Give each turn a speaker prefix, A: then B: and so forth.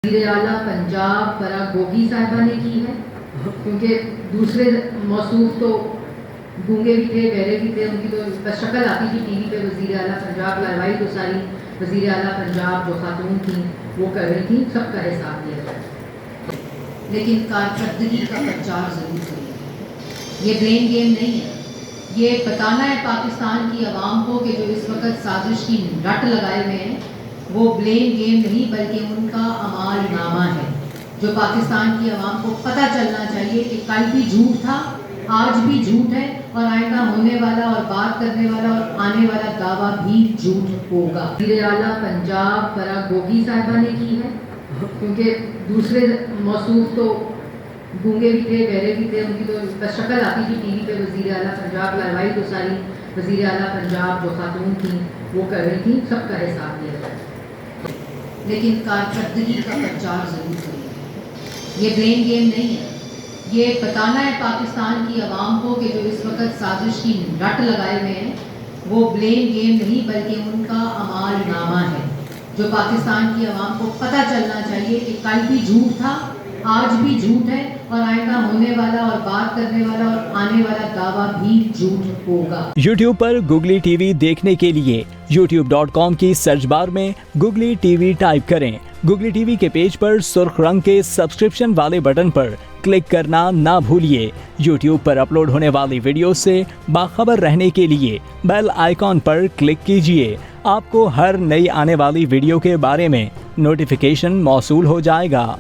A: وزیر اعلیٰ پنجاب فرا گوگی صاحبہ نے کی ہے، کیونکہ دوسرے موصوف تو گونگے بھی تھے، بہرے بھی تھے، ان کی تو بس شکل آتی تھی ٹی وی پہ وزیر اعلیٰ پنجاب، کارروائی تو ساری وزیر اعلیٰ پنجاب جو خاتون تھیں وہ کر رہی تھیں، سب کا حساب دیا جائے، لیکن کارکردگی کا پرچار ضرور کریے۔ یہ بلیم گیم نہیں ہے، یہ بتانا ہے پاکستان کی عوام کو کہ جو اس وقت سازش کی رٹ لگائے ہوئے ہیں وہ بلیم گیم نہیں بلکہ ان کا اعمال نامہ ہے، جو پاکستان کی عوام کو پتہ چلنا چاہیے کہ کل بھی جھوٹ تھا، آج بھی جھوٹ ہے، اور آئندہ ہونے والا اور بات کرنے والا اور آنے والا دعویٰ بھی جھوٹ ہوگا۔ وزیر اعلیٰ پنجاب فرا گوگی صاحبہ نے کی ہے، کیونکہ دوسرے موصوف تو گونگے بھی تھے، بہرے بھی تھے، ان کی تو بس شکل آتی تھی ٹی وی پہ وزیر اعلیٰ پنجاب، کارروائی تو ساری وزیر اعلیٰ پنجاب جو خاتون تھیں وہ کر رہی تھیں، سب کا حساب دیا جائے، لیکن کارکردگی کا پرچار ضرور کریے۔ یہ بلیم گیم نہیں ہے، یہ بتانا ہے پاکستان کی عوام کو کہ جو اس وقت سازش کی رٹ لگائے ہوئے ہیں وہ بلیم گیم نہیں بلکہ ان کا اعمال نامہ ہے، جو پاکستان کی عوام کو پتہ چلنا چاہیے کہ کل بھی جھوٹ تھا، آج بھی جھوٹ ہے، اور آئندہ ہونے والا اور بات کرنے والا اور آنے والا دعویٰ بھی جھوٹ ہوگا۔
B: یوٹیوب پر گوگلی ٹی وی دیکھنے کے لیے youtube.com کی سرچ بار میں گوگلی ٹی وی ٹائپ کریں۔ گوگلی ٹی وی کے پیج پر سرخ رنگ کے سبسکرپشن والے بٹن پر کلک کرنا نہ بھولیے۔ یوٹیوب پر اپلوڈ ہونے والی ویڈیو سے باخبر رہنے کے لیے بیل آئیکن پر کلک کیجیے۔ آپ کو ہر نئی آنے والی ویڈیو کے بارے میں نوٹیفیکیشن موصول ہو جائے گا۔